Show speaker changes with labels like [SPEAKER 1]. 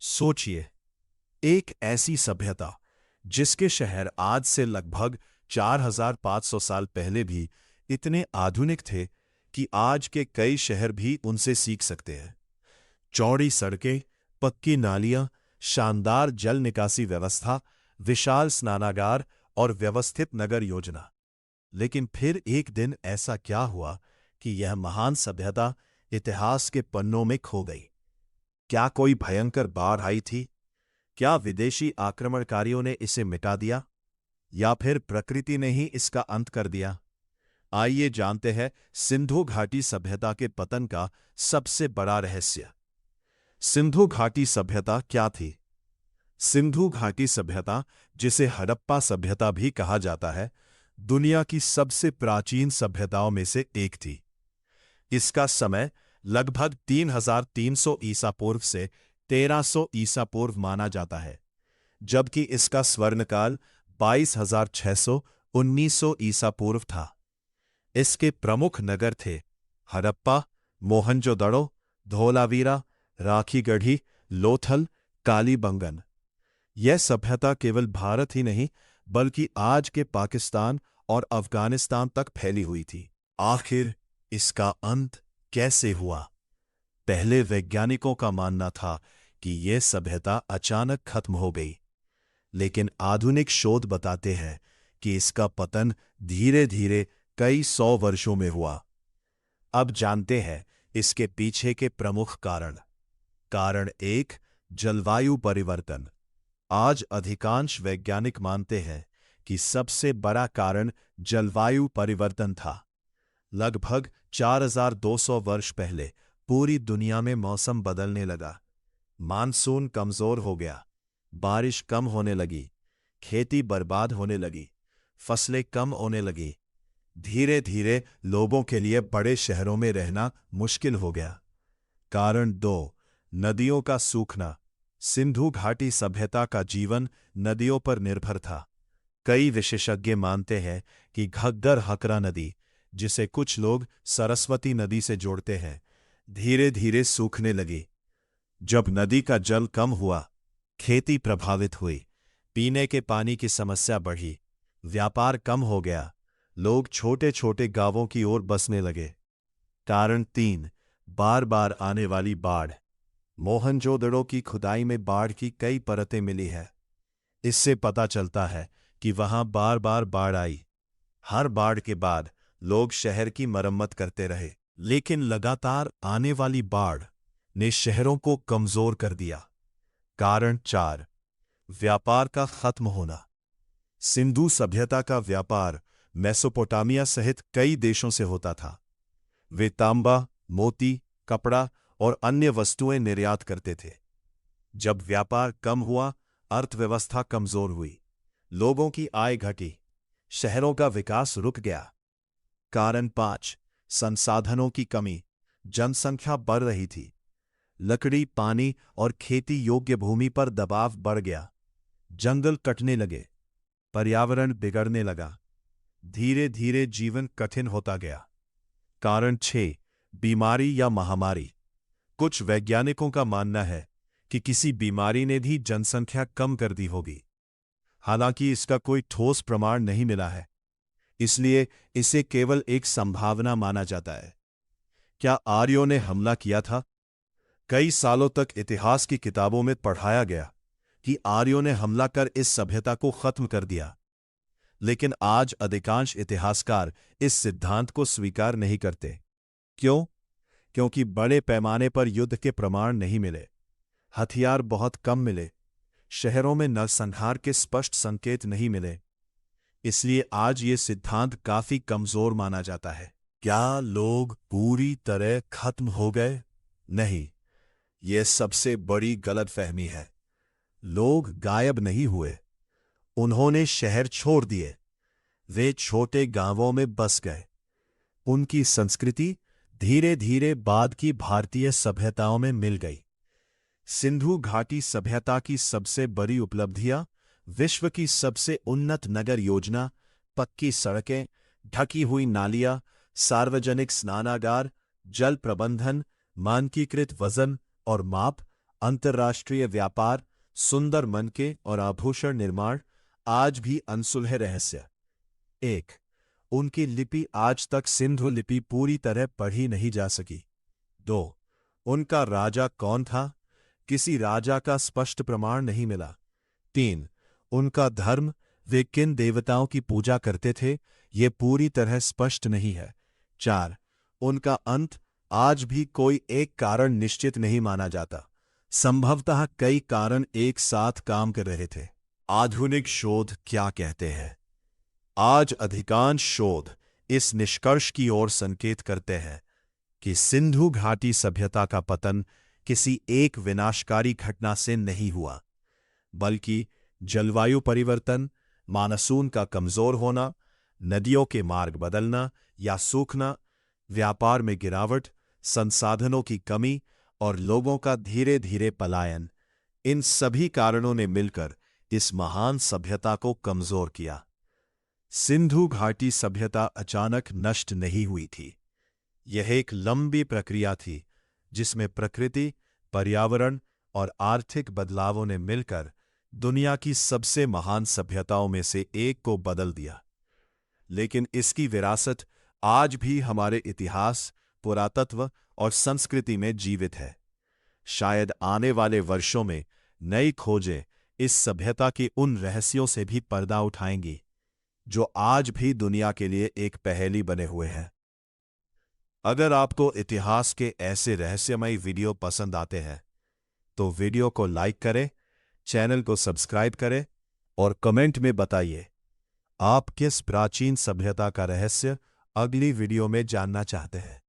[SPEAKER 1] सोचिए, एक ऐसी सभ्यता जिसके शहर आज से लगभग 4500 साल पहले भी इतने आधुनिक थे कि आज के कई शहर भी उनसे सीख सकते हैं। चौड़ी सड़कें, पक्की नालियां, शानदार जल निकासी व्यवस्था, विशाल स्नानागार और व्यवस्थित नगर योजना। लेकिन फिर एक दिन ऐसा क्या हुआ कि यह महान सभ्यता इतिहास के पन्नों में खो गई? क्या कोई भयंकर बाढ़ आई थी? क्या विदेशी आक्रमणकारियों ने इसे मिटा दिया? या फिर प्रकृति ने ही इसका अंत कर दिया? आइए जानते हैं सिंधु घाटी सभ्यता के पतन का सबसे बड़ा रहस्य। सिंधु घाटी सभ्यता क्या थी? सिंधु घाटी सभ्यता, जिसे हड़प्पा सभ्यता भी कहा जाता है, दुनिया की सबसे प्राचीन सभ्यताओं में से एक थी। इसका समय लगभग 3300 ईसा पूर्व से 1300 ईसा पूर्व माना जाता है, जबकि इसका स्वर्णकाल 22,600 1900 ईसा पूर्व था। इसके प्रमुख नगर थे हड़प्पा, मोहनजोदड़ो, धोलावीरा, राखीगढ़ी, लोथल, कालीबंगन। यह सभ्यता केवल भारत ही नहीं बल्कि आज के पाकिस्तान और अफगानिस्तान तक फैली हुई थी। आखिर इसका अंत कैसे हुआ? पहले वैज्ञानिकों का मानना था कि यह सभ्यता अचानक खत्म हो गई, लेकिन आधुनिक शोध बताते हैं कि इसका पतन धीरे धीरे कई 100 वर्षों में हुआ। अब जानते हैं इसके पीछे के प्रमुख कारण। कारण 1, जलवायु परिवर्तन। आज अधिकांश वैज्ञानिक मानते हैं कि सबसे बड़ा कारण जलवायु परिवर्तन था। लगभग 4200 वर्ष पहले पूरी दुनिया में मौसम बदलने लगा। मानसून कमजोर हो गया, बारिश कम होने लगी, खेती बर्बाद होने लगी, फसलें कम होने लगी। धीरे धीरे लोगों के लिए बड़े शहरों में रहना मुश्किल हो गया। कारण 2, नदियों का सूखना। सिंधु घाटी सभ्यता का जीवन नदियों पर निर्भर था। कई विशेषज्ञ मानते हैं कि घग्गर हकरा नदी, जिसे कुछ लोग सरस्वती नदी से जोड़ते हैं, धीरे धीरे सूखने लगी। जब नदी का जल कम हुआ, खेती प्रभावित हुई, पीने के पानी की समस्या बढ़ी, व्यापार कम हो गया, लोग छोटे छोटे गांवों की ओर बसने लगे। कारण 3, बार बार आने वाली बाढ़। मोहनजोदड़ो की खुदाई में बाढ़ की कई परतें मिली है। इससे पता चलता है कि वहां बार बार बाढ़ आई। हर बाढ़ के बाद लोग शहर की मरम्मत करते रहे, लेकिन लगातार आने वाली बाढ़ ने शहरों को कमजोर कर दिया। कारण 4, व्यापार का खत्म होना। सिंधु सभ्यता का व्यापार मेसोपोटामिया सहित कई देशों से होता था। वे तांबा, मोती, कपड़ा और अन्य वस्तुएं निर्यात करते थे। जब व्यापार कम हुआ, अर्थव्यवस्था कमजोर हुई, लोगों की आय घटी, शहरों का विकास रुक गया। कारण 5, संसाधनों की कमी। जनसंख्या बढ़ रही थी, लकड़ी, पानी और खेती योग्य भूमि पर दबाव बढ़ गया। जंगल कटने लगे, पर्यावरण बिगड़ने लगा, धीरे धीरे जीवन कठिन होता गया। कारण 6, बीमारी या महामारी। कुछ वैज्ञानिकों का मानना है कि किसी बीमारी ने भी जनसंख्या कम कर दी होगी। हालांकि इसका कोई ठोस प्रमाण नहीं मिला है, इसलिए इसे केवल एक संभावना माना जाता है। क्या आर्यों ने हमला किया था? कई सालों तक इतिहास की किताबों में पढ़ाया गया कि आर्यों ने हमला कर इस सभ्यता को खत्म कर दिया, लेकिन आज अधिकांश इतिहासकार इस सिद्धांत को स्वीकार नहीं करते। क्यों? क्योंकि बड़े पैमाने पर युद्ध के प्रमाण नहीं मिले, हथियार बहुत कम मिले, शहरों में नरसंहार के स्पष्ट संकेत नहीं मिले। इसलिए आज ये सिद्धांत काफी कमजोर माना जाता है। क्या लोग पूरी तरह खत्म हो गए? नहीं, यह सबसे बड़ी गलतफहमी है। लोग गायब नहीं हुए, उन्होंने शहर छोड़ दिए। वे छोटे गांवों में बस गए। उनकी संस्कृति धीरे धीरे बाद की भारतीय सभ्यताओं में मिल गई। सिंधु घाटी सभ्यता की सबसे बड़ी उपलब्धियां: विश्व की सबसे उन्नत नगर योजना, पक्की सड़कें, ढकी हुई नालियां, सार्वजनिक स्नानागार, जल प्रबंधन, मानकीकृत वजन और माप, अंतर्राष्ट्रीय व्यापार, सुंदर मनके और आभूषण निर्माण आज भी अनसुलझे रहस्य। 1. उनकी लिपि आज तक सिंधु लिपि पूरी तरह पढ़ी नहीं जा सकी। 2. उनका राजा कौन था? किसी राजा का स्पष्ट प्रमाण नहीं मिला। 3. उनका धर्म, वे किन देवताओं की पूजा करते थे, ये पूरी तरह स्पष्ट नहीं है। 4. उनका अंत आज भी कोई एक कारण निश्चित नहीं माना जाता। संभवतः कई कारण एक साथ काम कर रहे थे। आधुनिक शोध क्या कहते हैं? आज अधिकांश शोध इस निष्कर्ष की ओर संकेत करते हैं कि सिंधु घाटी सभ्यता का पतन किसी एक विनाशकारी घटना से नहीं हुआ, बल्कि जलवायु परिवर्तन, मानसून का कमजोर होना, नदियों के मार्ग बदलना या सूखना, व्यापार में गिरावट, संसाधनों की कमी और लोगों का धीरे धीरे पलायन, इन सभी कारणों ने मिलकर इस महान सभ्यता को कमजोर किया। सिंधु घाटी सभ्यता अचानक नष्ट नहीं हुई थी। यह एक लंबी प्रक्रिया थी जिसमें प्रकृति, पर्यावरण और आर्थिक बदलावों ने मिलकर दुनिया की सबसे महान सभ्यताओं में से एक को बदल दिया। लेकिन इसकी विरासत आज भी हमारे इतिहास, पुरातत्व और संस्कृति में जीवित है। शायद आने वाले वर्षों में नई खोजें इस सभ्यता के उन रहस्यों से भी पर्दा उठाएंगी जो आज भी दुनिया के लिए एक पहेली बने हुए हैं। अगर आपको इतिहास के ऐसे रहस्यमयी वीडियो पसंद आते हैं तो वीडियो को लाइक करें, चैनल को सब्सक्राइब करें और कमेंट में बताइए आप किस प्राचीन सभ्यता का रहस्य अगली वीडियो में जानना चाहते हैं।